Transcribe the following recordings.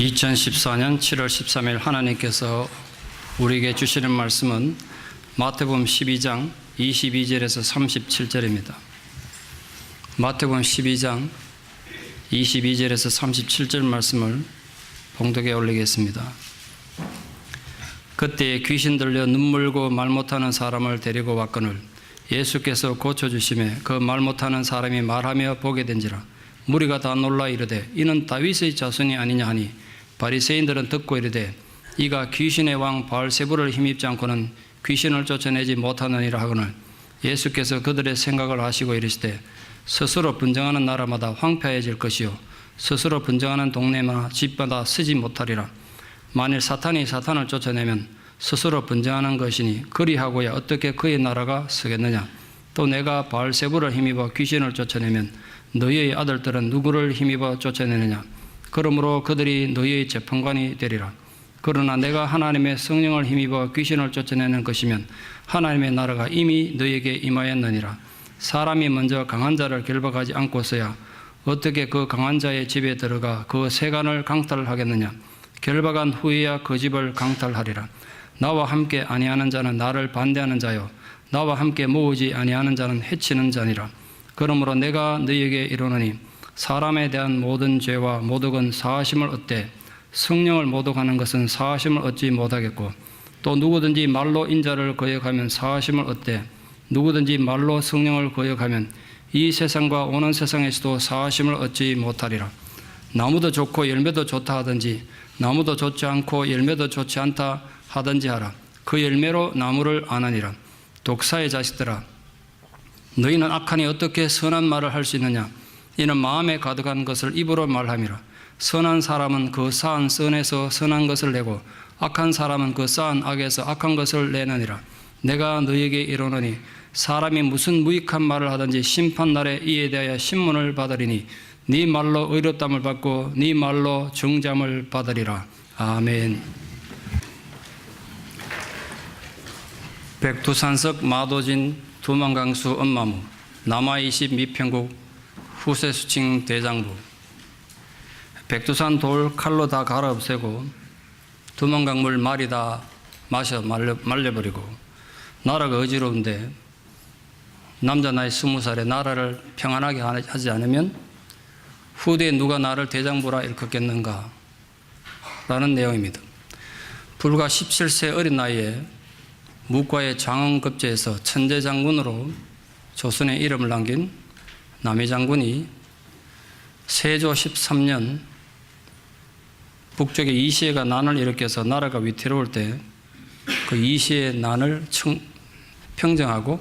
2014년 7월 13일 하나님께서 우리에게 주시는 말씀은 마태복음 12장 22절에서 37절입니다. 마태복음 12장 22절에서 37절 말씀을 봉독에 올리겠습니다. 그때 귀신 들려 눈물고 말 못하는 사람을 데리고 왔거늘 예수께서 고쳐주시매 그 말 못하는 사람이 말하며 보게 된지라. 무리가 다 놀라 이르되 이는 다윗의 자손이 아니냐 하니 바리새인들은 듣고 이르되 이가 귀신의 왕 바알세불을 힘입지 않고는 귀신을 쫓아내지 못하느니라 하거늘 예수께서 그들의 생각을 아시고 이르시되 스스로 분쟁하는 나라마다 황폐해질 것이요 스스로 분쟁하는 동네마다 집마다 쓰지 못하리라. 만일 사탄이 사탄을 쫓아내면 스스로 분쟁하는 것이니 그리하고야 어떻게 그의 나라가 서겠느냐. 또 내가 바알세불을 힘입어 귀신을 쫓아내면 너희의 아들들은 누구를 힘입어 쫓아내느냐. 그러므로 그들이 너희의 재판관이 되리라. 그러나 내가 하나님의 성령을 힘입어 귀신을 쫓아내는 것이면 하나님의 나라가 이미 너희에게 임하였느니라. 사람이 먼저 강한 자를 결박하지 않고서야 어떻게 그 강한 자의 집에 들어가 그 세간을 강탈하겠느냐. 결박한 후에야 그 집을 강탈하리라. 나와 함께 아니하는 자는 나를 반대하는 자요 나와 함께 모으지 아니하는 자는 해치는 자니라. 그러므로 내가 너희에게 이르노니 사람에 대한 모든 죄와 모독은 사하심을 얻되 성령을 모독하는 것은 사하심을 얻지 못하겠고 또 누구든지 말로 인자를 거역하면 사하심을 얻되 누구든지 말로 성령을 거역하면 이 세상과 오는 세상에서도 사하심을 얻지 못하리라. 나무도 좋고 열매도 좋다 하든지 나무도 좋지 않고 열매도 좋지 않다 하든지 하라. 그 열매로 나무를 아느니라. 독사의 자식들아 너희는 악하니 어떻게 선한 말을 할 수 있느냐. 이는 마음에 가득한 것을 입으로 말함이라. 선한 사람은 그 쌓은 선에서 선한 것을 내고 악한 사람은 그 쌓은 악에서 악한 것을 내느니라. 내가 너희에게 이르노니 사람이 무슨 무익한 말을 하든지 심판날에 이에 대하여 신문을 받으리니 네 말로 의롭담을 받고 네 말로 정잠을 받으리라. 아멘. 백두산석 마도진 두만강수 엄마무 남아20 미평국 후세수칭 대장부. 백두산 돌 칼로 다 갈아 없애고 두만강물 말이 다 마셔 말려버리고 나라가 어지러운데 남자 나이 20살에 나라를 평안하게 하지 않으면 후대에 누가 나를 대장부라 일컫겠는가 라는 내용입니다. 불과 17세 어린 나이에 무과의 장흥급제에서 천재장군으로 조선의 이름을 남긴 남해장군이 세조 13년 북쪽에 이시해가 난을 일으켜서 나라가 위태로울 때 그 이시해의 난을 평정하고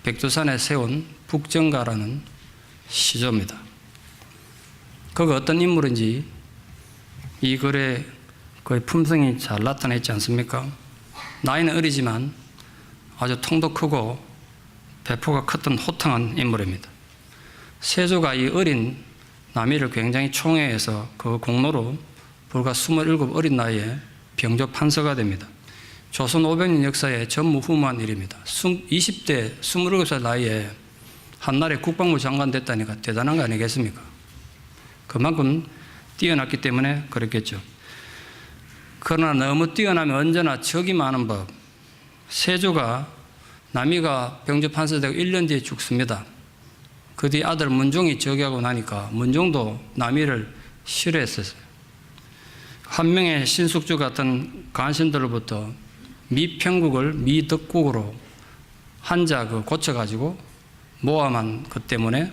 백두산에 세운 북정가라는 시조입니다. 그가 어떤 인물인지 이 글에 그의 품성이 잘 나타나 있지 않습니까? 나이는 어리지만 아주 통도 크고 배포가 컸던 호탕한 인물입니다. 세조가 이 어린 남이를 굉장히 총애해서 그 공로로 불과 27 어린 나이에 병조 판서가 됩니다. 조선 500년 역사에 전무후무한 일입니다. 20대 27살 나이에 한나라의 국방부 장관 됐다니까 대단한 거 아니겠습니까? 그만큼 뛰어났기 때문에 그렇겠죠. 그러나 너무 뛰어나면 언제나 적이 많은 법. 세조가 남이가 병조 판서되고 1년 뒤에 죽습니다. 그 뒤 아들 문종이 즉위하고 나니까 문종도 남이를 싫어했었어요. 한 명의 신숙주 같은 간신들로부터 미평국을 미덕국으로 한자 고쳐가지고 모함한 것 때문에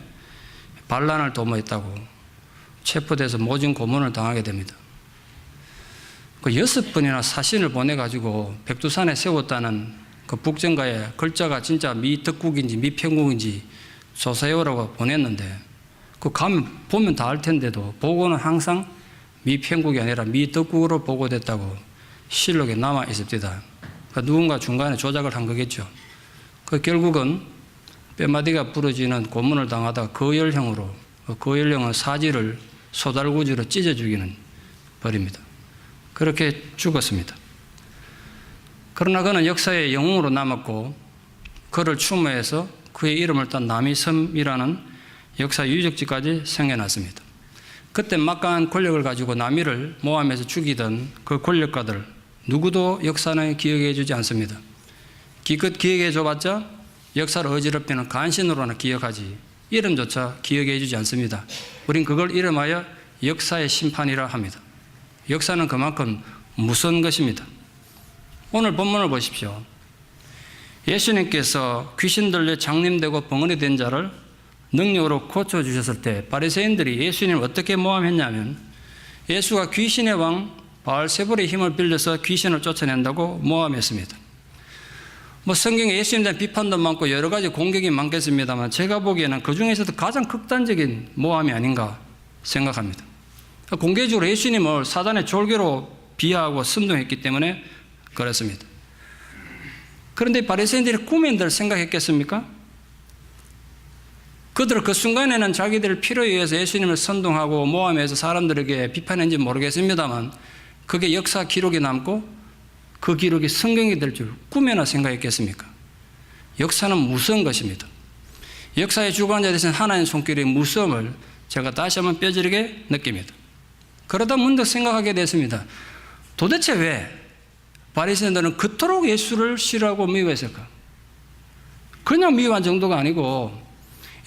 반란을 도모했다고 체포돼서 모진 고문을 당하게 됩니다. 그 6번이나 사신을 보내가지고 백두산에 세웠다는 그 북정가에 글자가 진짜 미덕국인지 미평국인지 조사해오라고 보냈는데 그 가면 보면 다 알 텐데도 보고는 항상 미평국이 아니라 미덕국으로 보고됐다고 실록에 남아 있습니다. 그러니까 누군가 중간에 조작을 한 거겠죠. 그 결국은 뼈마디가 부러지는 고문을 당하다가 거열형으로 거열형은 사지를 소달구지로 찢어 죽이는 벌입니다. 그렇게 죽었습니다. 그러나 그는 역사의 영웅으로 남았고 그를 추모해서 그의 이름을 딴 남이섬이라는 역사 유적지까지 생겨났습니다. 그때 막강한 권력을 가지고 남이를 모함해서 죽이던 그 권력가들 누구도 역사는 기억해 주지 않습니다. 기껏 기억해 줘봤자 역사를 어지럽히는 간신으로나 기억하지 이름조차 기억해 주지 않습니다. 우린 그걸 이름하여 역사의 심판이라 합니다. 역사는 그만큼 무서운 것입니다. 오늘 본문을 보십시오. 예수님께서 귀신 들려 장님되고 벙어리 된 자를 능력으로 고쳐주셨을 때 바리새인들이 예수님을 어떻게 모함했냐면 예수가 귀신의 왕 바알세불의 힘을 빌려서 귀신을 쫓아낸다고 모함했습니다. 성경에 예수님에 대한 비판도 많고 여러 가지 공격이 많겠습니다만 제가 보기에는 그 중에서도 가장 극단적인 모함이 아닌가 생각합니다. 공개적으로 예수님을 사단의 졸개로 비하하고 선동했기 때문에 그렇습니다. 그런데 바리새인들이 꾸민들 생각했겠습니까? 그들은 그 순간에는 자기들 필요에 의해서 예수님을 선동하고 모함해서 사람들에게 비판했는지 모르겠습니다만 그게 역사 기록에 남고 그 기록이 성경이 될 줄 꿈에나 생각했겠습니까? 역사는 무서운 것입니다. 역사의 주관자에 대해서는 하나님의 손길의 무서움을 제가 다시 한번 뼈저리게 느낍니다. 그러다 문득 생각하게 됐습니다. 도대체 왜 바리새인들은 그토록 예수를 싫어하고 미워했을까? 그냥 미워한 정도가 아니고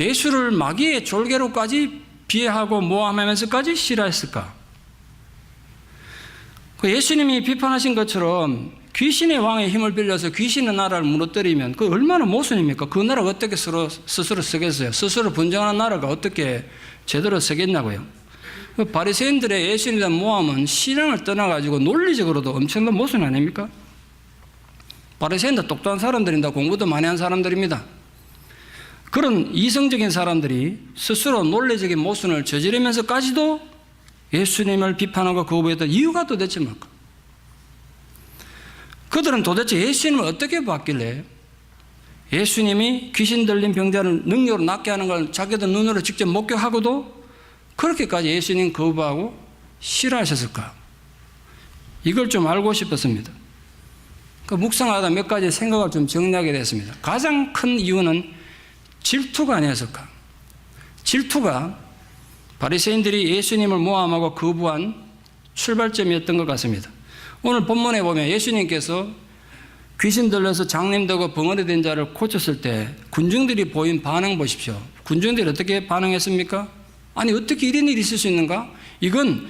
예수를 마귀의 졸개로까지 비하하고 모함하면서까지 싫어했을까? 예수님이 비판하신 것처럼 귀신의 왕의 힘을 빌려서 귀신의 나라를 무너뜨리면 그 얼마나 모순입니까? 그 나라가 어떻게 스스로 서겠어요? 스스로 분쟁하는 나라가 어떻게 제대로 서겠냐고요? 바리새인들의 예수님에 대한 모함은 신앙을 떠나가지고 논리적으로도 엄청난 모순 아닙니까? 바리새인들 똑똑한 사람들입니다. 공부도 많이 한 사람들입니다. 그런 이성적인 사람들이 스스로 논리적인 모순을 저지르면서까지도 예수님을 비판하고 거부했던 이유가 도대체 뭘까? 그들은 도대체 예수님을 어떻게 봤길래 예수님이 귀신 들린 병자를 능력으로 낫게 하는 걸 자기들 눈으로 직접 목격하고도 그렇게까지 예수님 거부하고 싫어하셨을까? 이걸 좀 알고 싶었습니다. 묵상하다 몇 가지 생각을 좀 정리하게 됐습니다. 가장 큰 이유는 질투가 아니었을까? 질투가 바리새인들이 예수님을 모함하고 거부한 출발점이었던 것 같습니다. 오늘 본문에 보면 예수님께서 귀신 들려서 장님되고 벙어리 된 자를 고쳤을 때 군중들이 보인 반응 보십시오. 군중들이 어떻게 반응했습니까? 아니 어떻게 이런 일이 있을 수 있는가? 이건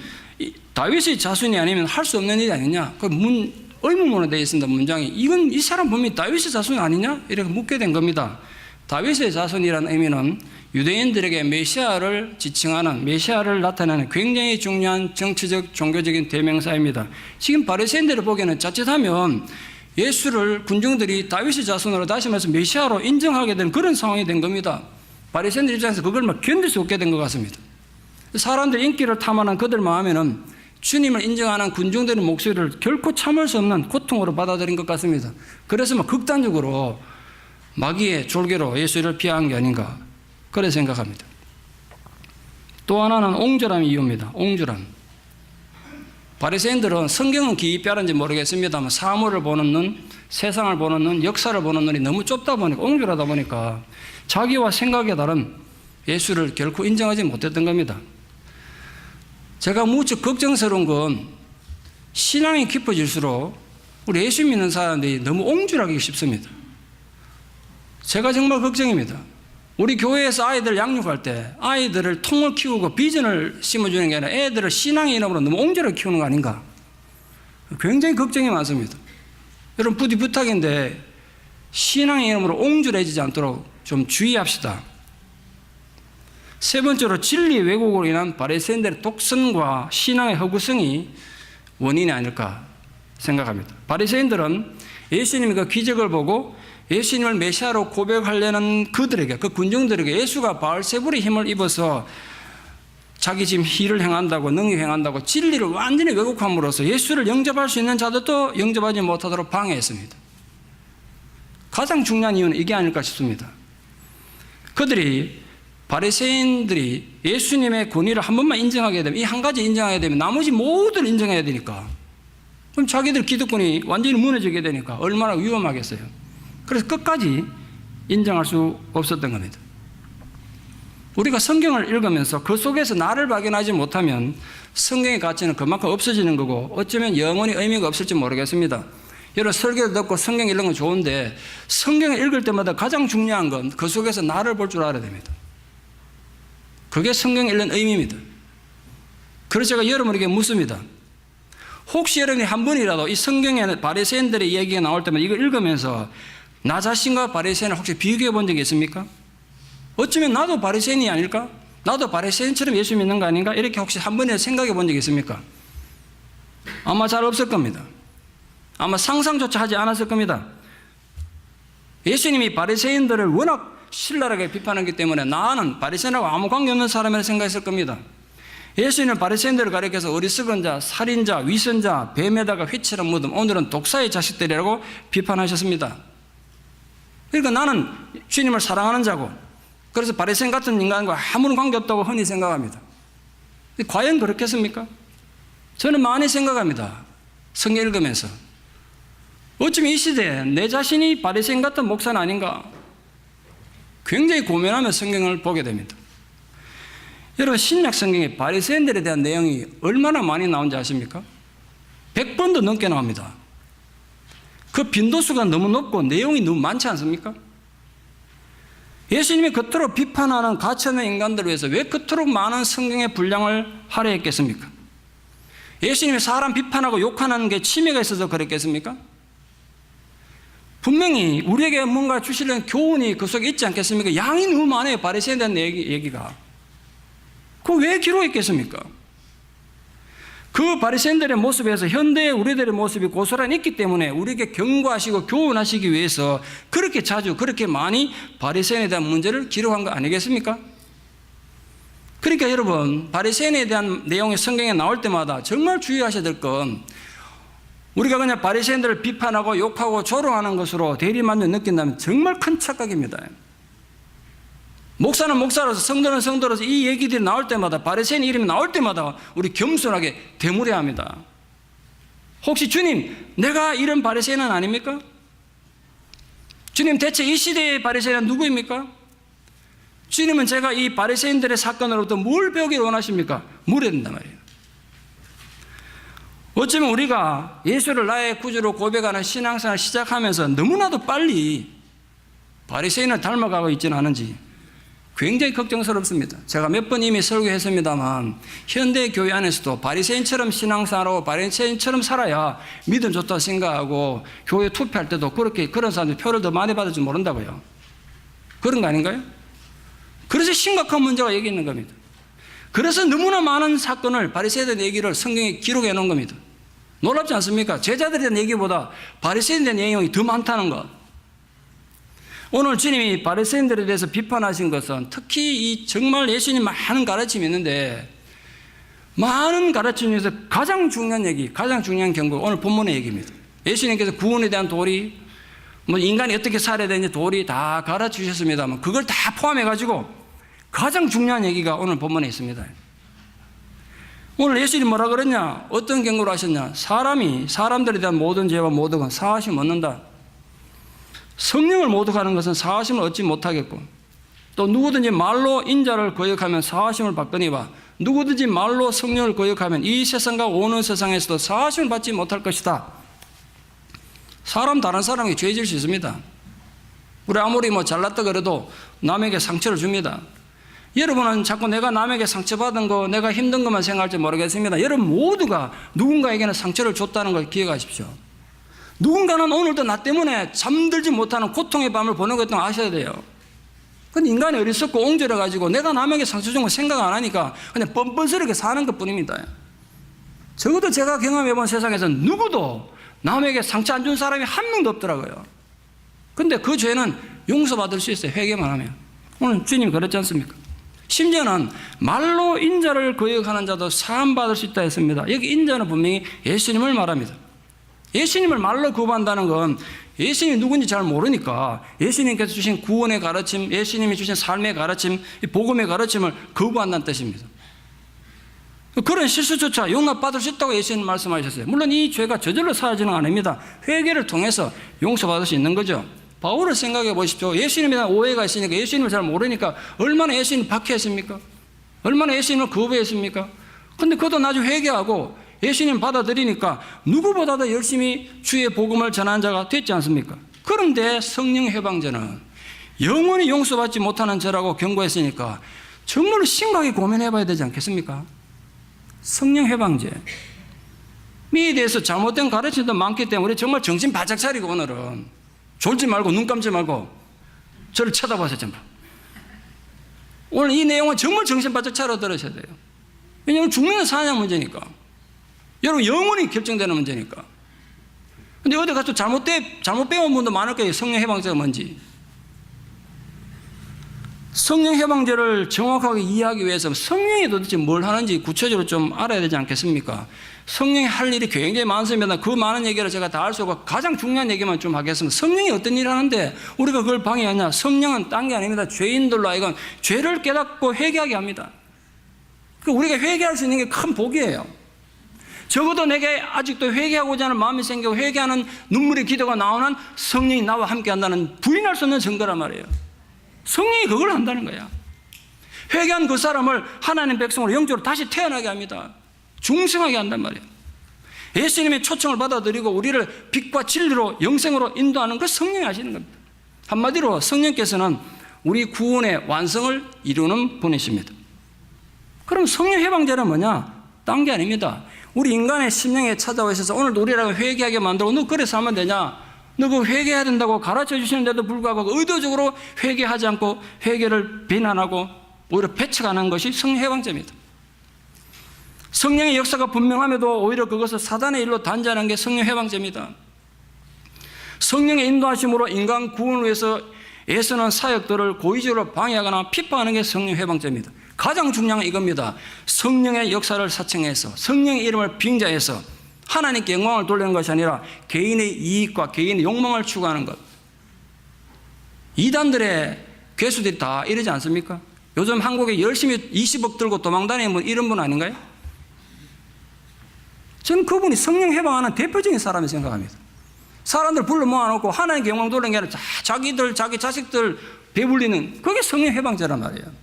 다윗의 자손이 아니면 할 수 없는 일이 아니냐? 의문문으로 되어 있습니다. 문장이. 이건 이 사람 보면 다윗의 자손이 아니냐? 이렇게 묻게 된 겁니다. 다윗의 자손이라는 의미는 유대인들에게 메시아를 지칭하는, 메시아를 나타내는 굉장히 중요한 정치적, 종교적인 대명사입니다. 지금 바리새인들을 보기에는 자칫하면 예수를 군중들이 다윗의 자손으로 다시 말해서 메시아로 인정하게 되는 그런 상황이 된 겁니다. 바리새인들 입장에서 그걸 견딜 수 없게 된 것 같습니다. 사람들 인기를 탐하는 그들 마음에는 주님을 인정하는 군중들의 목소리를 결코 참을 수 없는 고통으로 받아들인 것 같습니다. 그래서 극단적으로 마귀의 졸개로 예수를 피한 게 아닌가 그래 생각합니다. 또 하나는 옹졸함이 이유입니다. 옹졸함. 바리새인들은 성경은 깊이 알았는지 모르겠습니다만 사물을 보는 눈, 세상을 보는 눈, 역사를 보는 눈이 너무 좁다 보니까 옹졸하다 보니까 자기와 생각에 다른 예수를 결코 인정하지 못했던 겁니다. 제가 무척 걱정스러운 건 신앙이 깊어질수록 우리 예수 믿는 사람들이 너무 옹졸하기 쉽습니다. 제가 정말 걱정입니다. 우리 교회에서 아이들 양육할 때 아이들을 통을 키우고 비전을 심어주는 게 아니라 애들을 신앙의 이름으로 너무 옹졸하게 키우는 거 아닌가? 굉장히 걱정이 많습니다. 여러분 부디 부탁인데 신앙의 이름으로 옹졸해지지 않도록 좀 주의합시다. 세 번째로 진리 왜곡으로 인한 바리새인들의 독선과 신앙의 허구성이 원인이 아닐까 생각합니다. 바리새인들은 예수님의 그 기적을 보고 예수님을 메시아로 고백하려는 그들에게, 그 군중들에게 예수가 바알세불의 힘을 입어서 자기 지금 일을 행한다고, 능력 행한다고 진리를 완전히 왜곡함으로써 예수를 영접할 수 있는 자들도 영접하지 못하도록 방해했습니다. 가장 중요한 이유는 이게 아닐까 싶습니다. 바리새인들이 예수님의 권위를 한 번만 인정하게 되면, 이 한 가지 인정하게 되면 나머지 모두를 인정해야 되니까, 그럼 자기들 기득권이 완전히 무너지게 되니까 얼마나 위험하겠어요. 그래서 끝까지 인정할 수 없었던 겁니다. 우리가 성경을 읽으면서 그 속에서 나를 발견하지 못하면 성경의 가치는 그만큼 없어지는 거고 어쩌면 영원히 의미가 없을지 모르겠습니다. 여러분 설교를 듣고 성경 읽는 건 좋은데 성경을 읽을 때마다 가장 중요한 건 그 속에서 나를 볼 줄 알아야 됩니다. 그게 성경 읽는 의미입니다. 그래서 제가 여러분에게 묻습니다. 혹시 여러분이 한 번이라도 이 성경에 바리새인들의 얘기가 나올 때마다 이거 읽으면서 나 자신과 바리새인을 혹시 비교해 본 적이 있습니까? 어쩌면 나도 바리새인이 아닐까? 나도 바리새인처럼 예수 믿는 거 아닌가? 이렇게 혹시 한 번이라도 생각해 본 적이 있습니까? 아마 잘 없을 겁니다. 아마 상상조차 하지 않았을 겁니다. 예수님이 바리새인들을 워낙 신랄하게 비판하기 때문에 나는 바리새인하고 아무 관계없는 사람이라 생각했을 겁니다. 예수님은 바리새인들을 가리켜서 어리석은 자, 살인자, 위선자, 뱀에다가 휘처럼 묻음, 오늘은 독사의 자식들이라고 비판하셨습니다. 그러니까 나는 주님을 사랑하는 자고 그래서 바리새인 같은 인간과 아무런 관계없다고 흔히 생각합니다. 과연 그렇겠습니까? 저는 많이 생각합니다. 성경 읽으면서. 어쩌면 이 시대에 내 자신이 바리새인 같은 목사는 아닌가 굉장히 고민하며 성경을 보게 됩니다. 여러분 신약 성경에 바리새인들에 대한 내용이 얼마나 많이 나온지 아십니까? 100번도 넘게 나옵니다. 그 빈도수가 너무 높고 내용이 너무 많지 않습니까? 예수님이 그토록 비판하는 가치없는 인간들을 위해서 왜 그토록 많은 성경의 분량을 할애했겠습니까? 예수님이 사람 비판하고 욕하는 게 취미가 있어서 그랬겠습니까? 분명히 우리에게 뭔가 주시려는 교훈이 그 속에 있지 않겠습니까? 양이 너무 많아요. 바리새인에 대한 얘기가. 그거 왜 기록했겠습니까? 그 바리새인들의 모습에서 현대의 우리들의 모습이 고스란히 있기 때문에 우리에게 경고하시고 교훈하시기 위해서 그렇게 자주 그렇게 많이 바리새인에 대한 문제를 기록한 거 아니겠습니까? 그러니까 여러분 바리새인에 대한 내용이 성경에 나올 때마다 정말 주의하셔야 될 건 우리가 그냥 바리새인들을 비판하고 욕하고 조롱하는 것으로 대리만족 느낀다면 정말 큰 착각입니다. 목사는 목사로서 성도는 성도로서 이 얘기들이 나올 때마다 바리새인 이름이 나올 때마다 우리 겸손하게 되물어야 합니다. 혹시 주님 내가 이런 바리새인은 아닙니까? 주님 대체 이 시대의 바리새인은 누구입니까? 주님은 제가 이 바리새인들의 사건으로부터 뭘 배우기를 원하십니까? 물어야 된단 말이에요. 어쩌면 우리가 예수를 나의 구주로 고백하는 신앙생활을 시작하면서 너무나도 빨리 바리새인을 닮아가고 있지는 않은지 굉장히 걱정스럽습니다. 제가 몇 번 이미 설교했습니다만 현대 교회 안에서도 바리새인처럼 신앙생활하고 바리새인처럼 살아야 믿음 좋다고 생각하고 교회 투표할 때도 그런 사람들 표를 더 많이 받을지 모른다고요. 그런 거 아닌가요? 그래서 심각한 문제가 여기 있는 겁니다. 그래서 너무나 많은 사건을 바리새인에 대한 얘기를 성경에 기록해 놓은 겁니다. 놀랍지 않습니까? 제자들에 대한 얘기보다 바리새인에 대한 내용이 더 많다는 것. 오늘 주님이 바리새인들에 대해서 비판하신 것은 특히 이 정말 예수님 많은 가르침이 있는데 많은 가르침 중에서 가장 중요한 얘기, 가장 중요한 경고가 오늘 본문의 얘기입니다. 예수님께서 구원에 대한 도리, 인간이 어떻게 살아야 되는지 도리 다 가르쳐 주셨습니다만 그걸 다 포함해가지고 가장 중요한 얘기가 오늘 본문에 있습니다. 오늘 예수님이 뭐라 그랬냐? 어떤 경고를 하셨냐? 사람들에 대한 모든 죄와 모든 건 사하심 얻는다. 성령을 모독하는 것은 사하심을 얻지 못하겠고 또 누구든지 말로 인자를 거역하면 사하심을 받거니와 누구든지 말로 성령을 거역하면 이 세상과 오는 세상에서도 사하심을 받지 못할 것이다. 다른 사람에게 죄 지을 수 있습니다. 우리 아무리 잘났다 그래도 남에게 상처를 줍니다. 여러분은 자꾸 내가 남에게 상처받은 거, 내가 힘든 것만 생각할지 모르겠습니다. 여러분 모두가 누군가에게는 상처를 줬다는 걸 기억하십시오. 누군가는 오늘도 나 때문에 잠들지 못하는 고통의 밤을 보낸 것도 아셔야 돼요. 근데 인간이 어리석고 옹졸해가지고 내가 남에게 상처 준 거 생각 안 하니까 그냥 뻔뻔스럽게 사는 것 뿐입니다. 적어도 제가 경험해본 세상에서는 누구도 남에게 상처 안 준 사람이 한 명도 없더라고요. 근데 그 죄는 용서받을 수 있어요. 회개만 하면. 오늘 주님이 그랬지 않습니까? 심지어는 말로 인자를 거역하는 자도 사함받을 수 있다 했습니다. 여기 인자는 분명히 예수님을 말합니다. 예수님을 말로 거부한다는 건 예수님이 누군지 잘 모르니까 예수님께서 주신 구원의 가르침, 예수님이 주신 삶의 가르침, 복음의 가르침을 거부한다는 뜻입니다. 그런 실수조차 용납받을 수 있다고 예수님 말씀하셨어요. 물론 이 죄가 저절로 사라지는 건 아닙니다. 회개를 통해서 용서받을 수 있는 거죠. 바울을 생각해 보십시오. 예수님에 대한 오해가 있으니까, 예수님을 잘 모르니까 얼마나 예수님을 박해했습니까? 얼마나 예수님을 거부했습니까? 근데 그것도 나중에 회개하고 예수님 받아들이니까 누구보다 더 열심히 주의 복음을 전하는 자가 됐지 않습니까? 그런데 성령 해방죄는 영원히 용서받지 못하는 죄라고 경고했으니까 정말로 심각하게 고민해 봐야 되지 않겠습니까? 성령 해방죄. 미에 대해서 잘못된 가르침도 많기 때문에 정말 정신 바짝 차리고 오늘은 졸지 말고 눈 감지 말고 저를 쳐다보세요. 전부. 오늘 이 내용은 정말 정신 바짝 차려 들으셔야 돼요. 왜냐하면 죽는 사냥 문제니까. 여러분 영원히 결정되는 문제니까. 근데 어디 가서 잘못 배운 분도 많을 거예요. 성령 해방죄가 뭔지. 성령 해방죄를 정확하게 이해하기 위해서 성령이 도대체 뭘 하는지 구체적으로 좀 알아야 되지 않겠습니까? 성령이 할 일이 굉장히 많습니다. 그 많은 얘기를 제가 다 할 수 없고 가장 중요한 얘기만 좀 하겠습니다. 성령이 어떤 일을 하는데 우리가 그걸 방해하냐? 성령은 딴 게 아닙니다. 죄인들로 하여금 죄를 깨닫고 회개하게 합니다. 우리가 회개할 수 있는 게 큰 복이에요. 적어도 내게 아직도 회개하고자 하는 마음이 생기고 회개하는 눈물의 기도가 나오는 성령이 나와 함께 한다는 부인할 수 없는 증거란 말이에요. 성령이 그걸 한다는 거야. 회개한 그 사람을 하나님 백성으로 영적으로 다시 태어나게 합니다. 중생하게 한단 말이에요. 예수님의 초청을 받아들이고 우리를 빛과 진리로 영생으로 인도하는 그 성령이 하시는 겁니다. 한마디로 성령께서는 우리 구원의 완성을 이루는 분이십니다. 그럼 성령 해방죄는 뭐냐? 딴 게 아닙니다. 우리 인간의 심령에 찾아와 있어서 오늘도 우리라고 회개하게 만들고 너 그래서 하면 되냐? 너 그거 회개해야 된다고 가르쳐 주시는데도 불구하고 의도적으로 회개하지 않고 회개를 비난하고 오히려 배척하는 것이 성령 해방죄입니다. 성령의 역사가 분명함에도 오히려 그것을 사단의 일로 단죄하는 게 성령 해방죄입니다. 성령의 인도하심으로 인간 구원을 위해서 애쓰는 사역들을 고의적으로 방해하거나 비판하는 게 성령 해방죄입니다. 가장 중요한 건 이겁니다. 성령의 역사를 사칭해서 성령의 이름을 빙자해서 하나님께 영광을 돌리는 것이 아니라 개인의 이익과 개인의 욕망을 추구하는 것. 이단들의 괴수들이 다 이러지 않습니까? 요즘 한국에 열심히 20억 들고 도망다니는 분 이런 분 아닌가요? 저는 그분이 성령 해방하는 대표적인 사람이 생각합니다. 사람들 불러 모아놓고 하나님께 영광 돌리는 게 아니라 자기들 자기 자식들 배불리는 그게 성령 해방죄란 말이에요.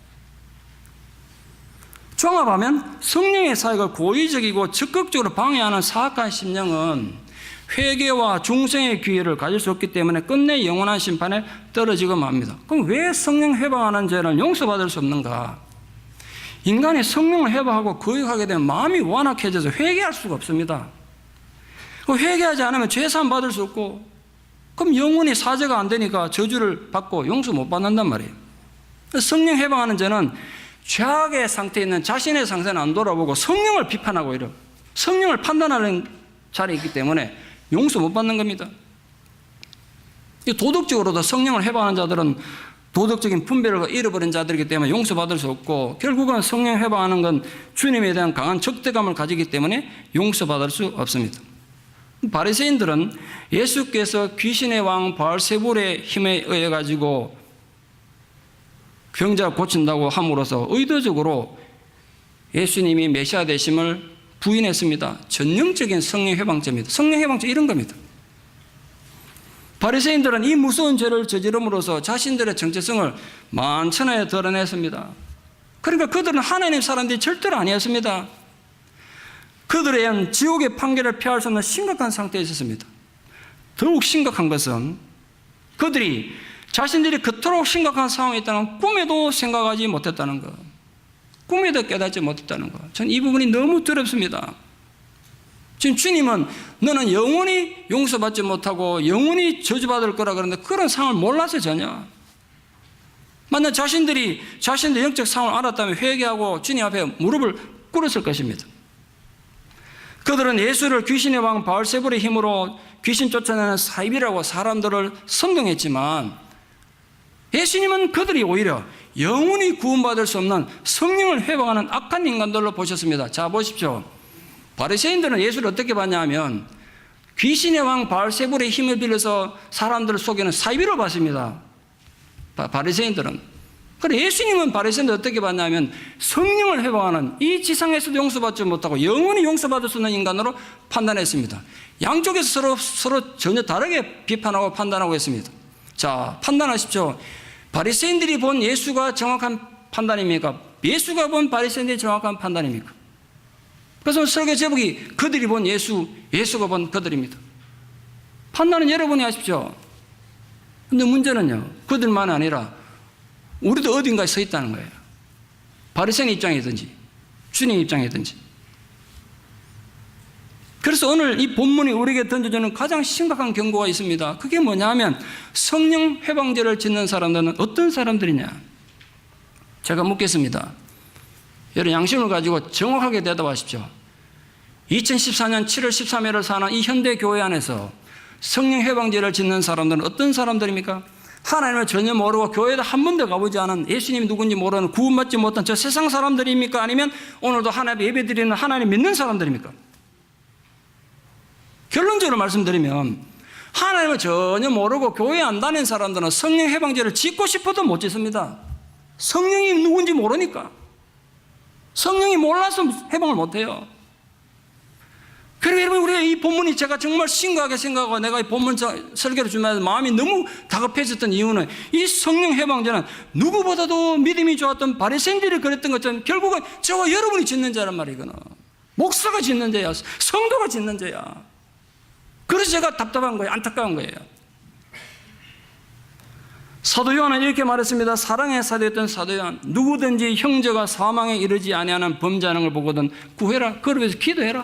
종합하면 성령의 사역을 고의적이고 적극적으로 방해하는 사악한 심령은 회개와 중생의 기회를 가질 수 없기 때문에 끝내 영원한 심판에 떨어지고 맙니다. 그럼 왜 성령 해방하는 죄를 용서받을 수 없는가? 인간이 성령을 해방하고 거역하게 되면 마음이 완악해져서 회개할 수가 없습니다. 회개하지 않으면 죄사함 받을 수 없고 그럼 영원히 사죄가 안 되니까 저주를 받고 용서 못 받는단 말이에요. 성령 해방하는 죄는 죄악의 상태에 있는 자신의 상태는 안 돌아보고 성령을 비판하고 이러 성령을 판단하는 자리에 있기 때문에 용서 못 받는 겁니다. 도덕적으로도 성령을 해방하는 자들은 도덕적인 분별을 잃어버린 자들이기 때문에 용서받을 수 없고 결국은 성령 해방하는 건 주님에 대한 강한 적대감을 가지기 때문에 용서받을 수 없습니다. 바리새인들은 예수께서 귀신의 왕 바알세불의 힘에 의해 가지고 병자 고친다고 함으로써 의도적으로 예수님이 메시아 되심을 부인했습니다. 전형적인 성령 해방죄입니다. 성령 해방죄 이런 겁니다. 바리새인들은 이 무서운 죄를 저지름으로써 자신들의 정체성을 만천하에 드러냈습니다. 그러니까 그들은 하나님 사람들이 절대로 아니었습니다. 그들의 지옥의 판결을 피할 수 없는 심각한 상태에 있었습니다. 더욱 심각한 것은 그들이 자신들이 그토록 심각한 상황에 있다는 꿈에도 생각하지 못했다는 것. 꿈에도 깨닫지 못했다는 것. 전 이 부분이 너무 두렵습니다. 지금 주님은 너는 영원히 용서받지 못하고 영원히 저주받을 거라 그러는데 그런 상황을 몰랐어요 전혀. 만약 자신들의 영적 상황을 알았다면 회개하고 주님 앞에 무릎을 꿇었을 것입니다. 그들은 예수를 귀신의 왕 바알세불의 힘으로 귀신 쫓아내는 사입이라고 사람들을 선동했지만 예수님은 그들이 오히려 영원히 구원받을 수 없는 성령을 회방하는 악한 인간들로 보셨습니다. 자 보십시오. 바리새인들은 예수를 어떻게 봤냐 하면 귀신의 왕 바알세불의 힘을 빌려서 사람들을 속이는 사이비로 봤습니다. 바리새인들은. 그런데 예수님은 바리새인들 어떻게 봤냐면 성령을 회방하는 이 지상에서도 용서받지 못하고 영원히 용서받을 수 있는 인간으로 판단했습니다. 양쪽에서 서로 전혀 다르게 비판하고 판단하고 했습니다. 자, 판단하십시오. 바리새인들이 본 예수가 정확한 판단입니까? 예수가 본 바리새인들이 정확한 판단입니까? 그래서 설교 제목이 그들이 본 예수, 예수가 본 그들입니다. 판단은 여러분이 하십시오. 근데 문제는요, 그들만 아니라 우리도 어딘가에 서 있다는 거예요. 바리새인 입장이든지 주님 입장이든지. 그래서 오늘 이 본문이 우리에게 던져주는 가장 심각한 경고가 있습니다. 그게 뭐냐면 성령 회방제를 짓는 사람들은 어떤 사람들이냐? 제가 묻겠습니다. 여러분 양심을 가지고 정확하게 대답하십시오. 2014년 7월 13일을 사는 이 현대 교회 안에서 성령 회방제를 짓는 사람들은 어떤 사람들입니까? 하나님을 전혀 모르고 교회도 한 번도 가보지 않은, 예수님이 누군지 모르는, 구원받지 못한 저 세상 사람들입니까? 아니면 오늘도 하나님 예배드리는 하나님 믿는 사람들입니까? 결론적으로 말씀드리면 하나님을 전혀 모르고 교회 안 다니는 사람들은 성령 회방제를 짓고 싶어도 못 짓습니다. 성령이 누군지 모르니까. 성령이 몰라서 회방을 못해요. 그리고 여러분, 우리가 이 본문이 제가 정말 심각하게 생각하고 내가 이 본문 설교를 주면서 마음이 너무 다급해졌던 이유는 이 성령 회방제는 누구보다도 믿음이 좋았던 바리새인들이 그랬던 것처럼 결국은 저와 여러분이 짓는 죄란 말이에요. 이거는 목사가 짓는 죄야, 성도가 짓는 죄야. 그래서 제가 답답한 거예요. 안타까운 거예요. 사도 요한은 이렇게 말했습니다. 사랑의 사도였던 사도 요한, 누구든지 형제가 사망에 이르지 아니하는 범죄하는 걸 보거든 구해라. 그걸 위해서 기도해라.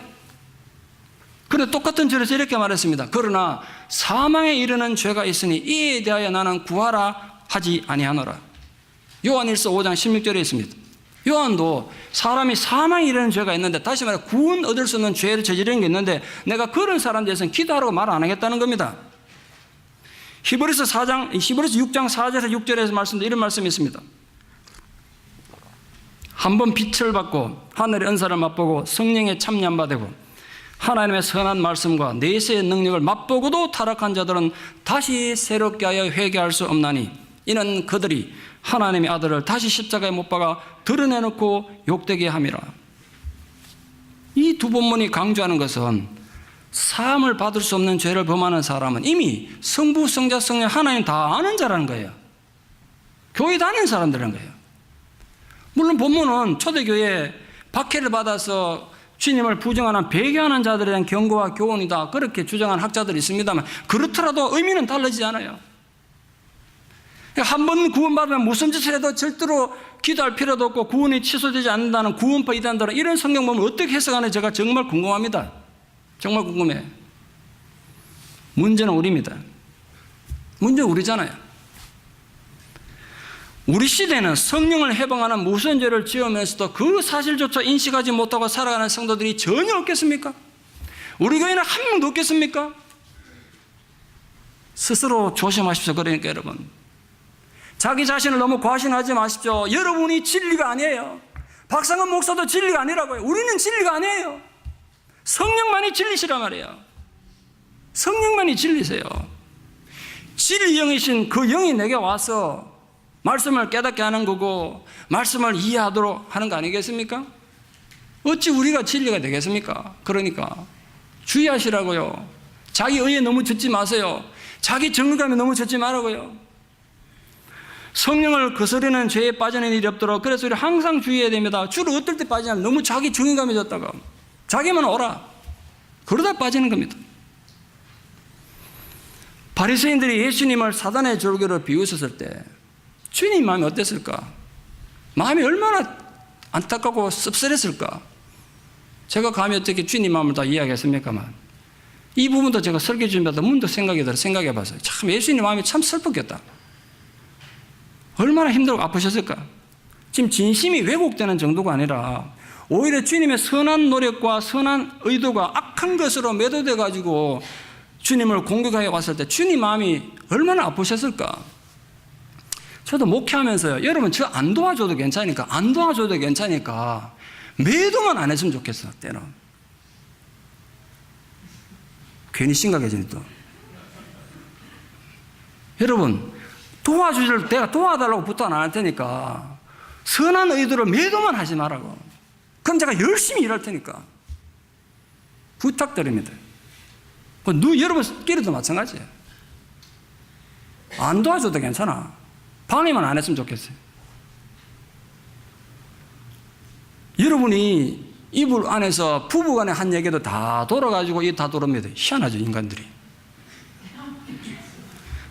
그런데 똑같은 절에서 이렇게 말했습니다. 그러나 사망에 이르는 죄가 있으니 이에 대하여 나는 구하라 하지 아니하노라. 요한일서 5장 16절에 있습니다. 요한도 사람이 사망에 이르는 죄가 있는데, 다시 말해 구원 얻을 수 없는 죄를 저지르는 게 있는데 내가 그런 사람에 대해서는 기도하라고 말 안 하겠다는 겁니다. 히브리서 6장 4절에서 6절에서 말씀도 이런 말씀이 있습니다. 한번 빛을 받고 하늘의 은사를 맛보고 성령에 참여한 바 되고 하나님의 선한 말씀과 내세의 능력을 맛보고도 타락한 자들은 다시 새롭게 하여 회개할 수 없나니 이는 그들이 하나님의 아들을 다시 십자가에 못 박아 드러내놓고 욕되게 함이라. 이 두 본문이 강조하는 것은 사함을 받을 수 없는 죄를 범하는 사람은 이미 성부, 성자, 성령 하나님 다 아는 자라는 거예요. 교회 다니는 사람들이라는 거예요. 물론 본문은 초대교회에 박해를 받아서 주님을 부정하는 배교하는 자들에 대한 경고와 교훈이다, 그렇게 주장하는 학자들이 있습니다만 그렇더라도 의미는 다르지 않아요. 한 번 구원받으면 무슨 짓을 해도 절대로 기도할 필요도 없고 구원이 취소되지 않는다는 구원파 이단들은 이런 성경 보면 어떻게 해석하는지 제가 정말 궁금합니다. 정말 궁금해. 문제는 우리입니다. 문제는 우리잖아요. 우리 시대는 성령을 해방하는 무슨 죄를 지으면서도 그 사실조차 인식하지 못하고 살아가는 성도들이 전혀 없겠습니까? 우리 교회는 한 명도 없겠습니까? 스스로 조심하십시오. 그러니까 여러분, 자기 자신을 너무 과신하지 마십시오. 여러분이 진리가 아니에요. 박상은 목사도 진리가 아니라고요. 우리는 진리가 아니에요. 성령만이 진리시란 말이에요. 성령만이 진리세요. 진리 영이신 그 영이 내게 와서 말씀을 깨닫게 하는 거고 말씀을 이해하도록 하는 거 아니겠습니까? 어찌 우리가 진리가 되겠습니까? 그러니까 주의하시라고요. 자기 의에 너무 젖지 마세요. 자기 정의감에 너무 젖지 말라고요. 성령을 거스르는 죄에 빠지는 일이 없도록, 그래서 우리 항상 주의해야 됩니다. 주로 어떨 때 빠지냐면 너무 자기 정의감에 젖다가 자기만 오라 그러다 빠지는 겁니다. 바리새인들이 예수님을 사단의 졸개로 비웃었을 때 주님 마음이 어땠을까? 마음이 얼마나 안타깝고 씁쓸했을까? 제가 감히 어떻게 주님 마음을 다 이해하겠습니까만 이 부분도 제가 설교 준비하다 문득 생각해 봤어요. 참 예수님 마음이 참 슬펐겠다. 얼마나 힘들고 아프셨을까? 지금 진심이 왜곡되는 정도가 아니라 오히려 주님의 선한 노력과 선한 의도가 악한 것으로 매도돼 가지고 주님을 공격하여 왔을 때 주님 마음이 얼마나 아프셨을까? 저도 목회하면서요, 여러분 저 안 도와줘도 괜찮으니까 매도만 안 했으면 좋겠어. 때는 괜히 심각해지니 또. 여러분 도와주실 내가 도와달라고 부탁 안 할 테니까 선한 의도로 매도만 하지 말라고. 그럼 제가 열심히 일할 테니까 부탁드립니다. 여러분끼리도 마찬가지예요. 안 도와줘도 괜찮아. 방해만 안 했으면 좋겠어요. 여러분이 이불 안에서 부부간에 한 얘기도 다 돌아가지고 이게 다 돌아옵니다. 희한하죠, 인간들이.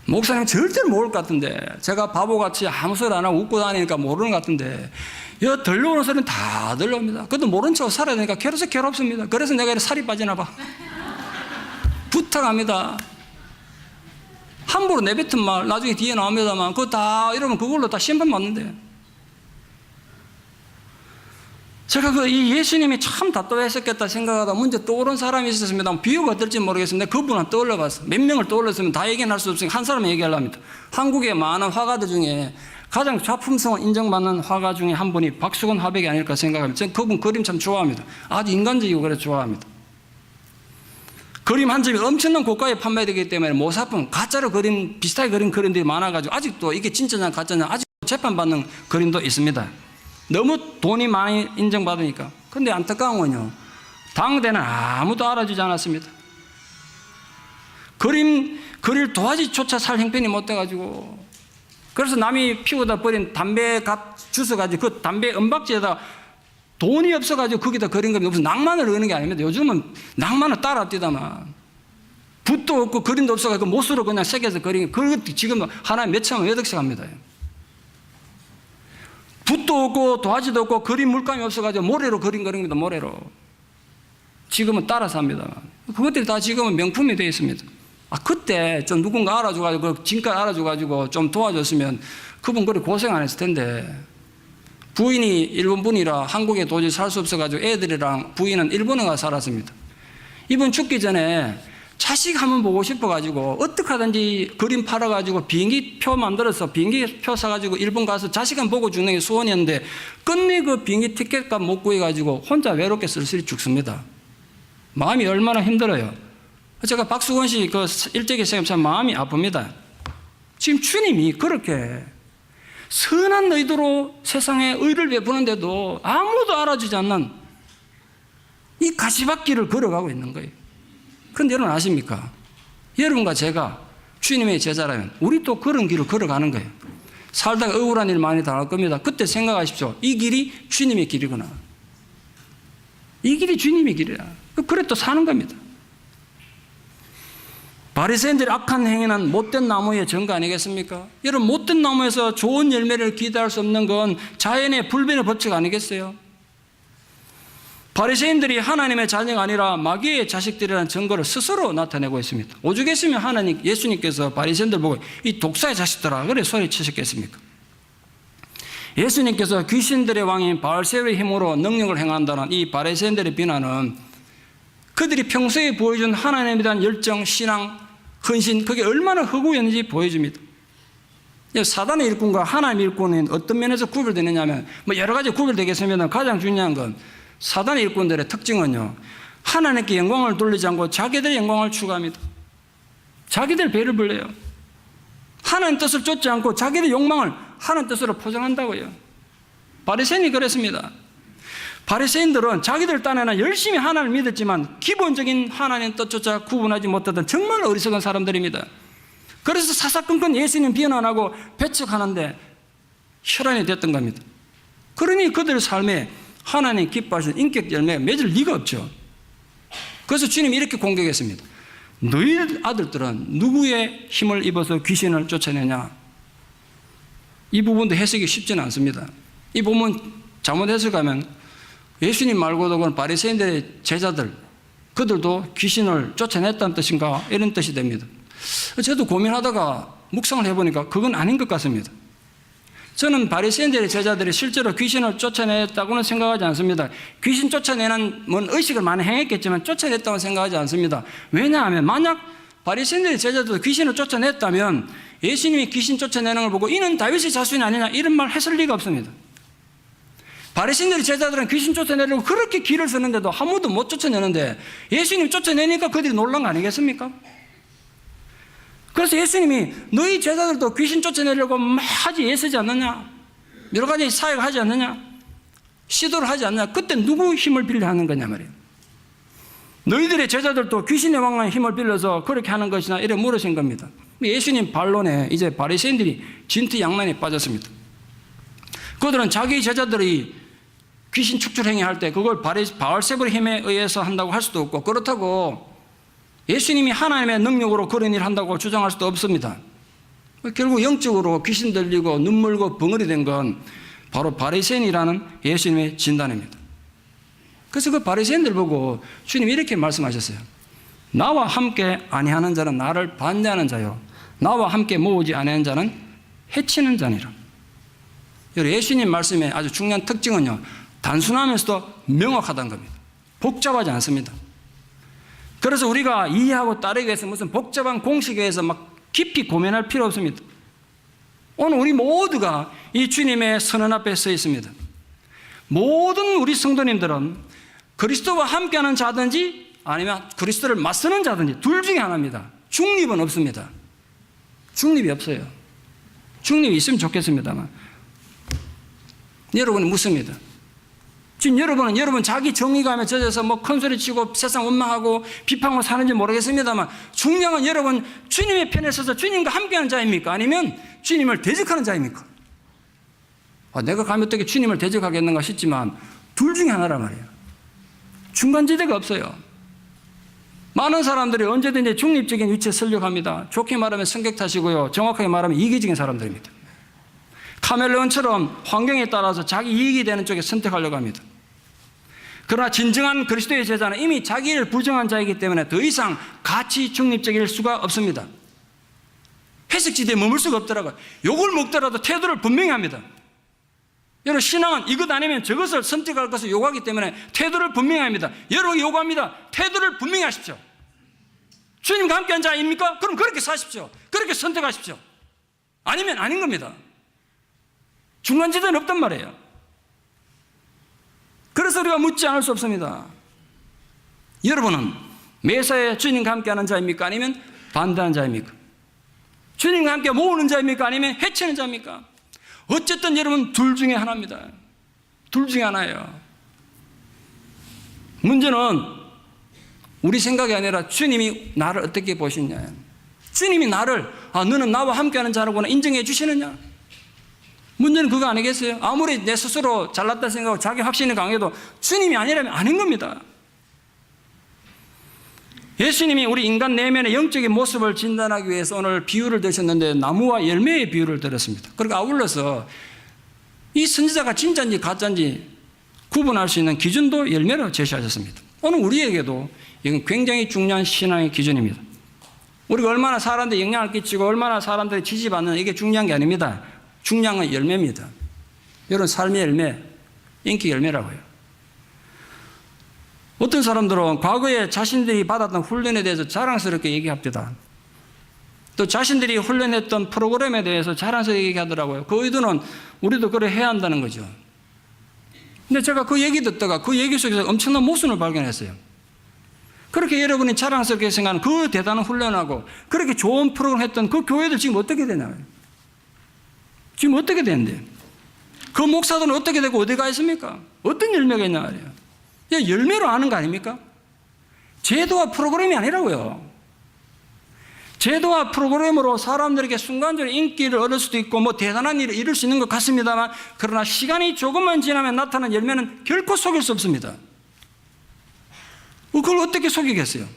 목사님 절대로 모를 것 같은데, 제가 바보같이 아무 소리 안 하고 웃고 다니니까 모르는 것 같은데, 여 들려오는 소리는 다 들려옵니다. 그것도 모른 척 살아야 되니까 괴롭습니다. 그래서 내가 이렇게 살이 빠지나 봐. 부탁합니다. 함부로 내뱉은 말 나중에 뒤에 나옵니다만, 그거 다 이러면 그걸로 다 심판 받는데. 제가 이 예수님이 참 답답했었겠다 생각하다 문제 떠오른 사람이 있었습니다. 비유가 어떨지 모르겠습니다. 그분은 떠올려봤어요. 몇 명을 떠올렸으면 다 얘기할 수 없으니까 한 사람 얘기하려합니다. 한국의 많은 화가들 중에 가장 작품성을 인정받는 화가 중에 한 분이 박수건 화백이 아닐까 생각합니다. 저는 그분 그림 참 좋아합니다. 아주 인간적이고 그래 좋아합니다. 그림 한 점이 엄청난 고가에 판매되기 때문에 모사품, 가짜로 그림, 비슷하게 그린 그림들이 많아가지고 아직도 이게 진짜냐 가짜냐 아직도 재판받는 그림도 있습니다. 너무 돈이 많이 인정받으니까. 그런데 안타까운 건요, 당대는 아무도 알아주지 않았습니다. 그릴 도화지조차 살 형편이 못 돼가지고, 그래서 남이 피우다 버린 담배 값 주워가지고 그 담배 은박지에다 돈이 없어가지고 거기다 그린 겁니다. 무슨 낭만을 그리는 게 아닙니다. 요즘은 낭만을 따라 뛰다만 붓도 없고 그림도 없어가지고 못으로 그냥 새겨서 그린 게, 그것도 지금 하나에 몇천원 몇 억씩 합니다. 붓도 없고 도화지도 없고 그림 물감이 없어가지고 모래로 그린 겁니다. 모래로. 지금은 따라서 합니다. 그것들이 다 지금은 명품이 되어 있습니다. 그때 좀 누군가 알아줘가지고 그 진가 알아줘가지고 좀 도와줬으면 그분 그리 고생 안 했을 텐데, 부인이 일본 분이라 한국에 도저히 살 수 없어가지고 애들이랑 부인은 일본에 가서 살았습니다. 이분 죽기 전에 자식 한번 보고 싶어가지고 어떻게 하든지 그림 팔아가지고 비행기표 만들어서 비행기표 사가지고 일본 가서 자식 한번 보고 죽는 게 소원이었는데, 끝내 그 비행기 티켓값 못 구해가지고 혼자 외롭게 쓸쓸히 죽습니다. 마음이 얼마나 힘들어요. 제가 박수건 씨 그 일제기 생각 참 마음이 아픕니다. 지금 주님이 그렇게 선한 의도로 세상에 의를 베푸는데도 아무도 알아주지 않는 이 가시밭길을 걸어가고 있는 거예요. 그런데 여러분 아십니까? 여러분과 제가 주님의 제자라면 우리 또 그런 길을 걸어가는 거예요. 살다가 억울한 일 많이 당할 겁니다. 그때 생각하십시오. 이 길이 주님의 길이구나. 이 길이 주님의 길이라. 그래 또 사는 겁니다. 바리새인들의 악한 행위는 못된 나무의 증거 아니겠습니까? 여러분, 못된 나무에서 좋은 열매를 기대할 수 없는 건 자연의 불변의 법칙 아니겠어요? 바리새인들이 하나님의 자녀가 아니라 마귀의 자식들이라는 증거를 스스로 나타내고 있습니다. 오죽했으면 예수님께서 바리새인들 보고 이 독사의 자식들아 그래 소리치셨겠습니까? 예수님께서 귀신들의 왕인 바알세불의 힘으로 능력을 행한다는 이 바리새인들의 비난은 그들이 평소에 보여준 하나님에 대한 열정, 신앙, 헌신, 그게 얼마나 허구였는지 보여줍니다. 사단의 일꾼과 하나님의 일꾼은 어떤 면에서 구별되느냐 하면 여러 가지 구별되겠습니다. 가장 중요한 건 사단의 일꾼들의 특징은요, 하나님께 영광을 돌리지 않고 자기들의 영광을 추구합니다. 자기들 배를 불려요. 하나님 뜻을 쫓지 않고 자기의 욕망을 하나님 뜻으로 포장한다고요. 바리새인이 그랬습니다. 바리새인들은 자기들 딴에는 열심히 하나님을 믿었지만 기본적인 하나님 뜻조차 구분하지 못하던 정말 어리석은 사람들입니다. 그래서 사사건건 예수님 비난하고 배척하는데 혈안이 됐던 겁니다. 그러니 그들의 삶에 하나님 기뻐하시는 인격 열매가 맺을 리가 없죠. 그래서 주님이 이렇게 공격했습니다. 너희 아들들은 누구의 힘을 입어서 귀신을 쫓아내냐? 이 부분도 해석이 쉽지는 않습니다. 이 부분 잘못 해석하면 예수님 말고도 그런 바리새인들의 제자들, 그들도 귀신을 쫓아냈다는 뜻인가? 이런 뜻이 됩니다. 저도 고민하다가 묵상을 해보니까 그건 아닌 것 같습니다. 저는 바리새인들의 제자들이 실제로 귀신을 쫓아냈다고는 생각하지 않습니다. 귀신 쫓아내는 의식을 많이 행했겠지만 쫓아냈다고 생각하지 않습니다. 왜냐하면 만약 바리새인들의 제자들도 귀신을 쫓아냈다면 예수님이 귀신 쫓아내는 걸 보고 이는 다윗의 자손이 아니냐 이런 말 했을 리가 없습니다. 바리새인들의 제자들은 귀신 쫓아내려고 그렇게 길을 쓰는데도 아무도 못 쫓아내는데 예수님 쫓아내니까 그들이 놀란 거 아니겠습니까? 그래서 예수님이 너희 제자들도 귀신 쫓아내려고 하지 애쓰지 않느냐? 여러 가지 사역을 하지 않느냐? 시도를 하지 않느냐? 그때 누구 힘을 빌려 하는 거냐 말이에요. 너희들의 제자들도 귀신의 왕의 힘을 빌려서 그렇게 하는 것이나 이래 물으신 겁니다. 예수님 반론에 이제 바리새인들이 진퇴양난에 빠졌습니다. 그들은 자기 제자들이 귀신 축출 행위할 때 그걸 바알세불 힘에 의해서 한다고 할 수도 없고, 그렇다고 예수님이 하나님의 능력으로 그런 일을 한다고 주장할 수도 없습니다. 결국 영적으로 귀신 들리고 눈물고 벙어리 된 건 바로 바리새인이라는 예수님의 진단입니다. 그래서 그 바리새인들 보고 주님이 이렇게 말씀하셨어요. 나와 함께 아니하는 자는 나를 반대하는 자요, 나와 함께 모으지 아니하는 자는 해치는 자니라. 예수님 말씀의 아주 중요한 특징은요, 단순하면서도 명확하다는 겁니다. 복잡하지 않습니다. 그래서 우리가 이해하고 따르기 위해서 무슨 복잡한 공식에 의해서 막 깊이 고민할 필요 없습니다. 오늘 우리 모두가 이 주님의 선언 앞에 서 있습니다. 모든 우리 성도님들은 그리스도와 함께하는 자든지 아니면 그리스도를 맞서는 자든지 둘 중에 하나입니다. 중립은 없습니다. 중립이 없어요. 중립이 있으면 좋겠습니다만 여러분은 묻습니다. 지금 여러분은 여러분 자기 정의감에 젖어서 뭐 큰소리 치고 세상 원망하고 비판하고 사는지 모르겠습니다만 중요한 건 여러분 주님의 편에 서서 주님과 함께하는 자입니까? 아니면 주님을 대적하는 자입니까? 내가 감히 어떻게 주님을 대적하겠는가 싶지만 둘 중에 하나란 말이에요. 중간지대가 없어요. 많은 사람들이 언제든지 중립적인 위치에 서려고 합니다. 좋게 말하면 성격 탓이고요, 정확하게 말하면 이기적인 사람들입니다. 카멜레온처럼 환경에 따라서 자기 이익이 되는 쪽에 선택하려고 합니다. 그러나 진정한 그리스도의 제자는 이미 자기를 부정한 자이기 때문에 더 이상 가치 중립적일 수가 없습니다. 해석지대에 머물 수가 없더라고요. 욕을 먹더라도 태도를 분명히 합니다. 여러분 신앙은 이것 아니면 저것을 선택할 것을 요구하기 때문에 태도를 분명히 합니다. 여러분 요구합니다. 태도를 분명히 하십시오. 주님과 함께한 자입니까? 그럼 그렇게 사십시오. 그렇게 선택하십시오. 아니면 아닌 겁니다. 중간지대는 없단 말이에요. 그래서 우리가 묻지 않을 수 없습니다. 여러분은 매사에 주님과 함께하는 자입니까? 아니면 반대하는 자입니까? 주님과 함께 모으는 자입니까? 아니면 해치는 자입니까? 어쨌든 여러분 둘 중에 하나입니다. 둘 중에 하나예요. 문제는 우리 생각이 아니라 주님이 나를 어떻게 보시느냐. 주님이 나를 너는 나와 함께하는 자라고나 인정해 주시느냐. 문제는 그거 아니겠어요? 아무리 내 스스로 잘났다 생각하고 자기 확신이 강해도 주님이 아니라면 아닌 겁니다. 예수님이 우리 인간 내면의 영적인 모습을 진단하기 위해서 오늘 비유를 드셨는데 나무와 열매의 비유를 들었습니다. 그러니까 아울러서 이 선지자가 진짜인지 가짜인지 구분할 수 있는 기준도 열매로 제시하셨습니다. 오늘 우리에게도 이건 굉장히 중요한 신앙의 기준입니다. 우리가 얼마나 사람들에 영향을 끼치고 얼마나 사람들이 지지받는 이게 중요한 게 아닙니다. 중요한 건 열매입니다. 여러분 삶의 열매, 인기 열매라고요. 어떤 사람들은 과거에 자신들이 받았던 훈련에 대해서 자랑스럽게 얘기합니다. 또 자신들이 훈련했던 프로그램에 대해서 자랑스럽게 얘기하더라고요. 그 의도는 우리도 그래 해야 한다는 거죠. 근데 제가 그 얘기 듣다가 그 얘기 속에서 엄청난 모순을 발견했어요. 그렇게 여러분이 자랑스럽게 생각하는 그 대단한 훈련하고 그렇게 좋은 프로그램 했던 그 교회들 지금 어떻게 되나요? 지금 어떻게 되는데? 그 목사들은 어떻게 되고 어디 가 있습니까? 어떤 열매가 있냐 말이에요. 열매로 아는 거 아닙니까? 제도와 프로그램이 아니라고요. 제도와 프로그램으로 사람들에게 순간적으로 인기를 얻을 수도 있고 뭐 대단한 일을 이룰 수 있는 것 같습니다만 그러나 시간이 조금만 지나면 나타나는 열매는 결코 속일 수 없습니다. 그걸 어떻게 속이겠어요?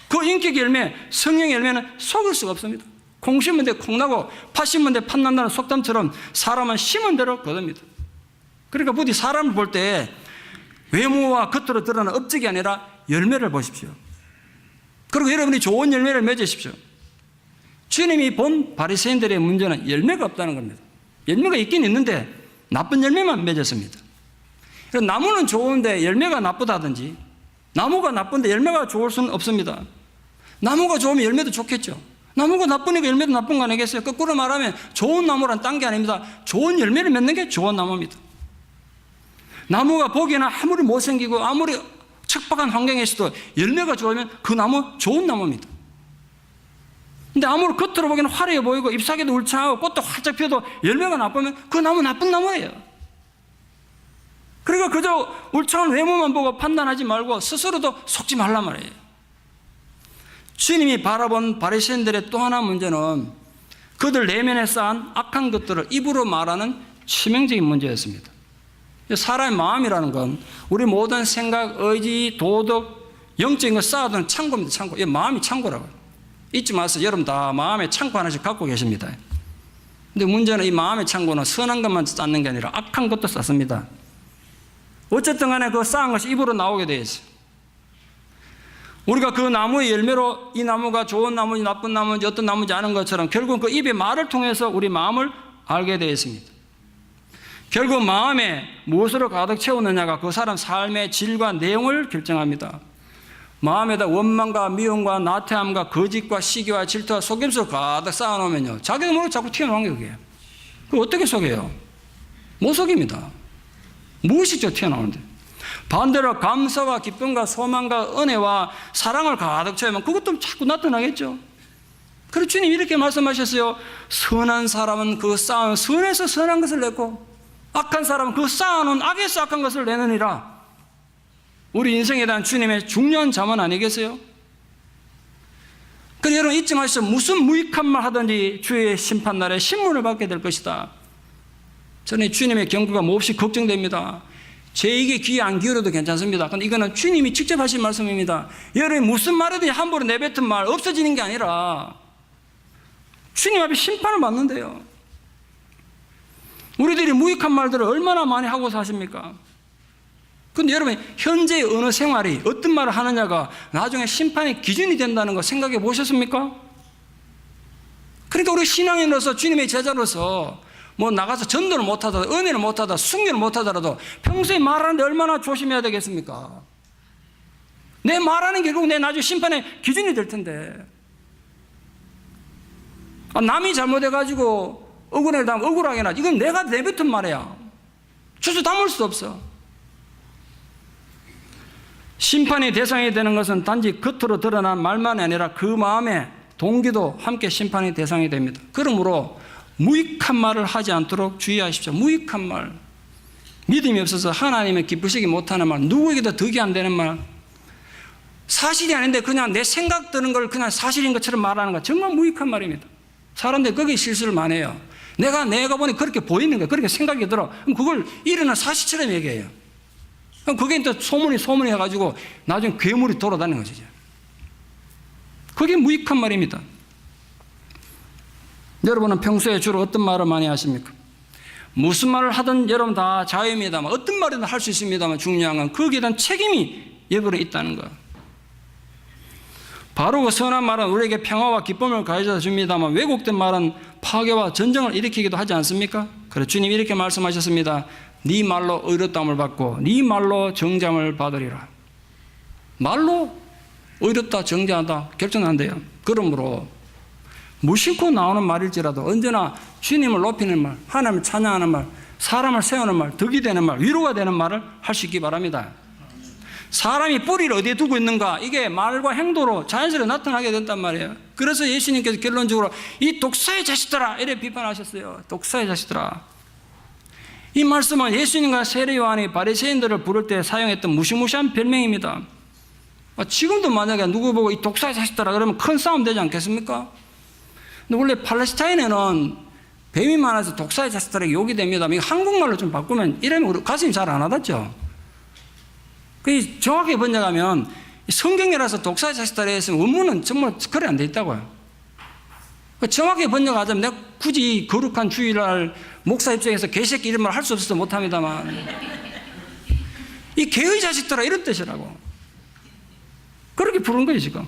그 인격 열매, 성령 열매는 속일 수가 없습니다. 콩 심은 데 콩 나고 팥 심은 데 팥 난다는 속담처럼 사람은 심은 대로 거둡니다. 그러니까 부디 사람을 볼 때 외모와 겉으로 드러나는 업적이 아니라 열매를 보십시오. 그리고 여러분이 좋은 열매를 맺으십시오. 주님이 본 바리새인들의 문제는 열매가 없다는 겁니다. 열매가 있긴 있는데 나쁜 열매만 맺었습니다. 나무는 좋은데 열매가 나쁘다든지 나무가 나쁜데 열매가 좋을 수는 없습니다. 나무가 좋으면 열매도 좋겠죠. 나무가 나쁘니까 열매도 나쁜 거 아니겠어요? 거꾸로 말하면 좋은 나무란 딴 게 아닙니다. 좋은 열매를 맺는 게 좋은 나무입니다. 나무가 보기에는 아무리 못생기고 아무리 척박한 환경에서도 열매가 좋으면 그 나무 좋은 나무입니다. 근데 아무리 겉으로 보기에는 화려해 보이고 잎사귀도 울창하고 꽃도 활짝 피어도 열매가 나쁘면 그 나무 나쁜 나무예요. 그러니까 그저 울창한 외모만 보고 판단하지 말고 스스로도 속지 말란 말이에요. 주님이 바라본 바리새인들의 또 하나 문제는 그들 내면에 쌓은 악한 것들을 입으로 말하는 치명적인 문제였습니다. 사람의 마음이라는 건 우리 모든 생각, 의지, 도덕, 영적인 걸 쌓아두는 창고입니다. 창고. 이 마음이 창고라고요. 잊지 마세요. 여러분 다 마음의 창고 하나씩 갖고 계십니다. 근데 문제는 이 마음의 창고는 선한 것만 쌓는 게 아니라 악한 것도 쌓습니다. 어쨌든 간에 그 쌓은 것이 입으로 나오게 되어 있어요. 우리가 그 나무의 열매로 이 나무가 좋은 나무인지 나쁜 나무인지 어떤 나무인지 아는 것처럼 결국 그 입의 말을 통해서 우리 마음을 알게 되어 있습니다. 결국 마음에 무엇으로 가득 채우느냐가 그 사람 삶의 질과 내용을 결정합니다. 마음에다 원망과 미움과 나태함과 거짓과 시기와 질투와 속임수를 가득 쌓아놓으면요, 자기도 모르게 자꾸 튀어나오는 게 그게. 그거 어떻게 속여요? 못 속입니다. 무의식적으로 튀어나오는데. 반대로 감사와 기쁨과 소망과 은혜와 사랑을 가득 채우면 그것도 자꾸 나타나겠죠. 그래서 주님 이렇게 말씀하셨어요. 선한 사람은 그 쌓은 선에서 선한 것을 내고 악한 사람은 그 쌓아놓은 악에서 악한 것을 내느니라. 우리 인생에 대한 주님의 중요한 잠언 아니겠어요? 그래서 여러분 잊지 마시죠. 무슨 무익한 말 하든지 주의 심판날에 신문을 받게 될 것이다. 저는 주님의 경고가 몹시 걱정됩니다. 제 얘기에 귀 안 기울여도 괜찮습니다. 근데 이거는 주님이 직접 하신 말씀입니다. 여러분이 무슨 말이든지 함부로 내뱉은 말 없어지는 게 아니라 주님 앞에 심판을 받는데요. 우리들이 무익한 말들을 얼마나 많이 하고 사십니까? 근데 여러분 현재의 언어 생활이 어떤 말을 하느냐가 나중에 심판의 기준이 된다는 거 생각해 보셨습니까? 그러니까 우리 신앙인으로서 주님의 제자로서 뭐 나가서 전도를 못하더라도 은혜를 못하더라도 순교를 못하더라도 평소에 말하는데 얼마나 조심해야 되겠습니까? 내 말하는 게 결국 내 나중에 심판의 기준이 될 텐데 남이 잘못해가지고 억울하면 억울하게 나지. 이건 내가 내뱉은 말이야. 주소 담을 수 없어. 심판의 대상이 되는 것은 단지 겉으로 드러난 말만이 아니라 그 마음의 동기도 함께 심판의 대상이 됩니다. 그러므로 무익한 말을 하지 않도록 주의하십시오. 무익한 말, 믿음이 없어서 하나님을 기쁘시게 못하는 말, 누구에게도 덕이 안 되는 말, 사실이 아닌데 그냥 내 생각 드는 걸 그냥 사실인 것처럼 말하는 거 정말 무익한 말입니다. 사람들이 거기에 실수를 많이 해요. 내가 보니 그렇게 보이는 거야. 그렇게 생각이 들어. 그럼 그걸 일어난 사실처럼 얘기해요. 그럼 그게 또 소문이 해가지고 나중에 괴물이 돌아다니는 거죠. 그게 무익한 말입니다. 여러분은 평소에 주로 어떤 말을 많이 하십니까? 무슨 말을 하든 여러분 다 자유입니다만 어떤 말이든 할 수 있습니다만 중요한 건 거기에 대한 책임이 여러분에 있다는 거예요. 바로 그 선한 말은 우리에게 평화와 기쁨을 가져다 줍니다만 왜곡된 말은 파괴와 전쟁을 일으키기도 하지 않습니까? 그래서 주님이 이렇게 말씀하셨습니다. 네 말로 의롭다함을 받고 네 말로 정죄함을 받으리라. 말로 의롭다 정죄하다 결정한대요. 그러므로 무심코 나오는 말일지라도 언제나 주님을 높이는 말, 하나님을 찬양하는 말, 사람을 세우는 말, 덕이 되는 말, 위로가 되는 말을 할 수 있기 바랍니다. 사람이 뿌리를 어디에 두고 있는가 이게 말과 행동으로 자연스레 나타나게 된단 말이에요. 그래서 예수님께서 결론적으로 이 독사의 자식들아 이렇게 비판하셨어요. 독사의 자식들아. 이 말씀은 예수님과 세례 요한이 바리새인들을 부를 때 사용했던 무시무시한 별명입니다. 지금도 만약에 누구 보고 이 독사의 자식들아 그러면 큰 싸움 되지 않겠습니까? 근데 원래 팔레스타인에는 뱀이 많아서 독사의 자식들에게 욕이 됩니다. 이거 한국말로 좀 바꾸면 이러면 우리 가슴이 잘 안 와닿죠? 그 정확히 번역하면 성경이라서 독사의 자식들에 있으면 원문은 정말 그래 안 돼 있다고요. 정확히 번역하자면 내가 굳이 거룩한 주일날 목사 입장에서 개새끼 이런 말 할 수 없어서 못합니다만 이 개의 자식들아 이런 뜻이라고 그렇게 부른 거예요 지금.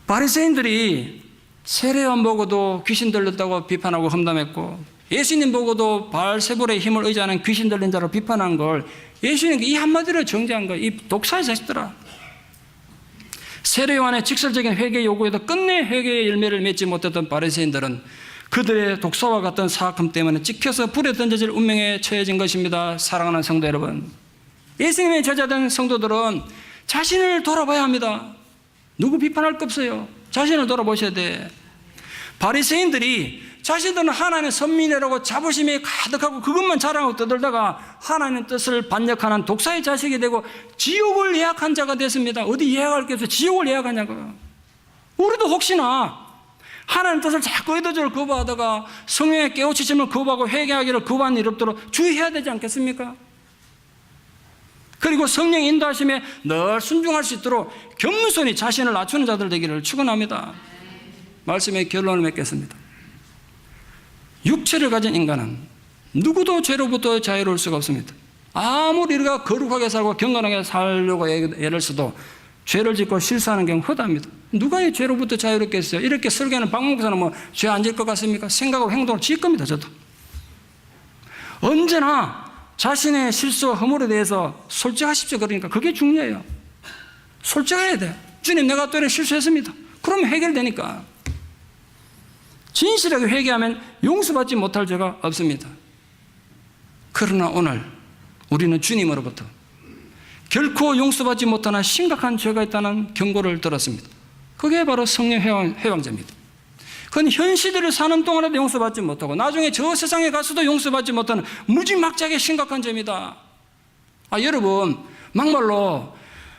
바리새인들이 세례요한 보고도 귀신 들렸다고 비판하고 험담했고 예수님 보고도 바알세불의 힘을 의지하는 귀신 들린 자로 비판한 걸 예수님이 이 한마디로 정죄한 거예요. 이 독사의 자식들아. 세례요한의 직설적인 회개 요구에도 끝내 회개의 열매를 맺지 못했던 바리새인들은 그들의 독사와 같은 사악함 때문에 찍혀서 불에 던져질 운명에 처해진 것입니다. 사랑하는 성도 여러분, 예수님의 제자된 성도들은 자신을 돌아봐야 합니다. 누구 비판할 거 없어요. 자신을 돌아보셔야 돼. 바리새인들이 자신들은 하나님의 선민이라고 자부심이 가득하고 그것만 자랑하고 떠들다가 하나님의 뜻을 반역하는 독사의 자식이 되고 지옥을 예약한 자가 됐습니다. 어디 예약할 게 없어요. 지옥을 예약하냐고요. 우리도 혹시나 하나님 뜻을 자꾸 의도적으로 거부하다가 성령의 깨우치심을 거부하고 회개하기를 거부하는 일 없도록 주의해야 되지 않겠습니까? 그리고 성령의 인도하심에 늘 순종할 수 있도록 겸손히 자신을 낮추는 자들 되기를 축원합니다. 말씀의 결론을 맺겠습니다. 육체를 가진 인간은 누구도 죄로부터 자유로울 수가 없습니다. 아무리 우리가 거룩하게 살고 경건하게 살려고 애를 써도 죄를 짓고 실수하는 경우 허다합니다. 누가 이 죄로부터 자유롭겠어요? 이렇게 설교하는 박 목사는 뭐 죄 안 질 것 같습니까? 생각하고 행동을 질 겁니다. 저도 언제나 자신의 실수와 허물에 대해서 솔직하십시오. 그러니까 그게 중요해요. 솔직해야 돼. 주님, 내가 또 이렇게 실수했습니다. 그러면 해결되니까. 진실하게 회개하면 용서받지 못할 죄가 없습니다. 그러나 오늘 우리는 주님으로부터 결코 용서받지 못하는 심각한 죄가 있다는 경고를 들었습니다. 그게 바로 성령 회방죄입니다. 그건 현 시대를 사는 동안에도 용서받지 못하고 나중에 저 세상에 가서도 용서받지 못하는 무지막지하게 심각한 죄입니다. 여러분, 막말로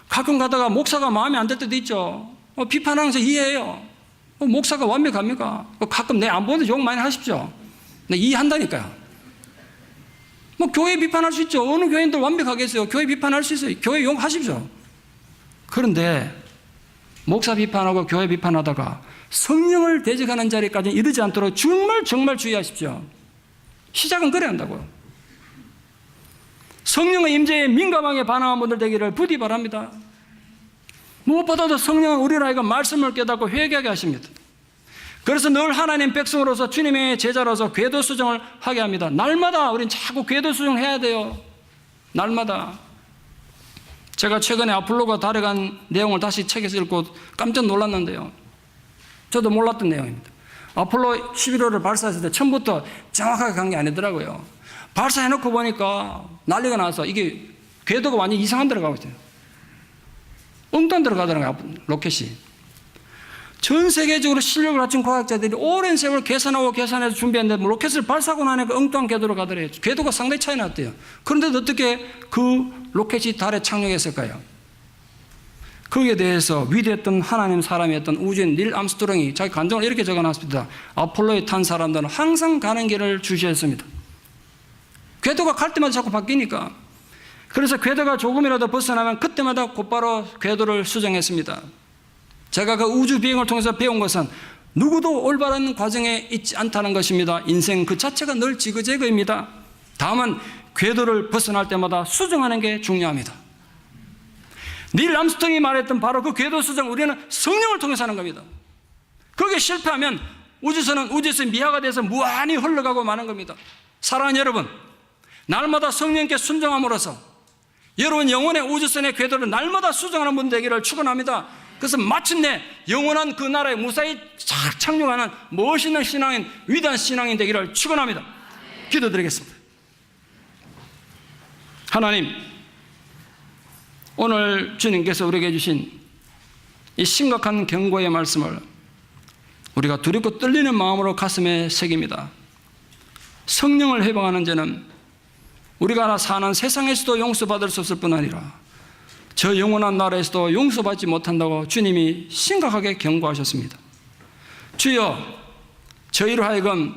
가끔 가다가 목사가 마음에 안 들 때도 있죠. 비판하면서 이해해요. 목사가 완벽합니까? 가끔 내 안 보는데 욕 많이 하십시오. 내 이해한다니까요. 교회 비판할 수 있죠. 어느 교인들 완벽하겠어요. 교회 비판할 수 있어요. 교회 욕하십시오. 그런데 목사 비판하고 교회 비판하다가 성령을 대적하는 자리까지 이르지 않도록 정말 주의하십시오. 시작은 그래야 한다고요. 성령의 임재에 민감하게 반응한 분들 되기를 부디 바랍니다. 무엇보다도 성령은 우리를 하여금 말씀을 깨닫고 회개하게 하십니다. 그래서 늘 하나님 백성으로서 주님의 제자로서 궤도 수정을 하게 합니다. 날마다 우린 자꾸 궤도 수정해야 돼요. 날마다. 제가 최근에 아폴로가 달에 간 내용을 다시 책에서 읽고 깜짝 놀랐는데요. 저도 몰랐던 내용입니다. 아폴로 11호를 발사했을 때 처음부터 정확하게 간 게 아니더라고요. 발사해놓고 보니까 난리가 나서 이게 궤도가 완전히 이상한 데로 가고 있어요. 엉뚱한 데로 가더라고요. 로켓이. 전 세계적으로 실력을 갖춘 과학자들이 오랜 세월 계산해서 준비했는데 로켓을 발사하고 나니까 엉뚱한 궤도로 가더래요. 궤도가 상당히 차이 났대요. 그런데 어떻게 그 로켓이 달에 착륙했을까요? 거기에 대해서 위대했던 하나님 사람이었던 우주인 닐 암스트롱이 자기 간증을 이렇게 적어놨습니다. 아폴로에 탄 사람들은 항상 가는 길을 주시했습니다. 궤도가 갈 때마다 자꾸 바뀌니까. 그래서 궤도가 조금이라도 벗어나면 그때마다 곧바로 궤도를 수정했습니다. 제가 그 우주 비행을 통해서 배운 것은 누구도 올바른 과정에 있지 않다는 것입니다. 인생 그 자체가 늘 지그재그입니다. 다만 궤도를 벗어날 때마다 수정하는 게 중요합니다. 닐 암스트롱이 말했던 바로 그 궤도 수정, 우리는 성령을 통해서 하는 겁니다. 거기에 실패하면 우주선은 우주에서 미화가 돼서 무한히 흘러가고 마는 겁니다. 사랑하는 여러분, 날마다 성령께 순종함으로써 여러분 영혼의 우주선의 궤도를 날마다 수정하는 분 되기를 축원합니다. 그래서 마침내 영원한 그 나라에 무사히 착 착륙하는 멋있는 신앙인, 위대한 신앙인 되기를 축원합니다. 기도드리겠습니다. 하나님, 오늘 주님께서 우리에게 주신 이 심각한 경고의 말씀을 우리가 두렵고 떨리는 마음으로 가슴에 새깁니다. 성령을 회방하는 죄는 우리가 사는 세상에서도 용서받을 수 없을 뿐 아니라 저 영원한 나라에서도 용서받지 못한다고 주님이 심각하게 경고하셨습니다. 주여, 저희로 하여금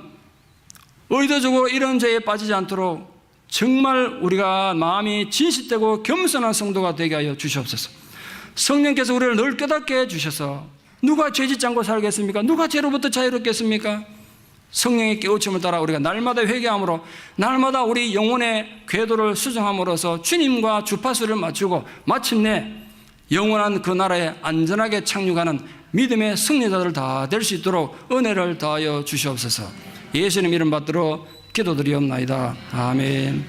의도적으로 이런 죄에 빠지지 않도록 정말 우리가 마음이 진실되고 겸손한 성도가 되게 하여 주시옵소서. 성령께서 우리를 늘 깨닫게 해주셔서 누가 죄짓지 않고 살겠습니까? 누가 죄로부터 자유롭겠습니까? 성령의 깨우침을 따라 우리가 날마다 회개함으로 날마다 우리 영혼의 궤도를 수정함으로써 주님과 주파수를 맞추고 마침내 영원한 그 나라에 안전하게 착륙하는 믿음의 승리자들 다 될 수 있도록 은혜를 더하여 주시옵소서. 예수님 이름 받들어 기도드리옵나이다. 아멘.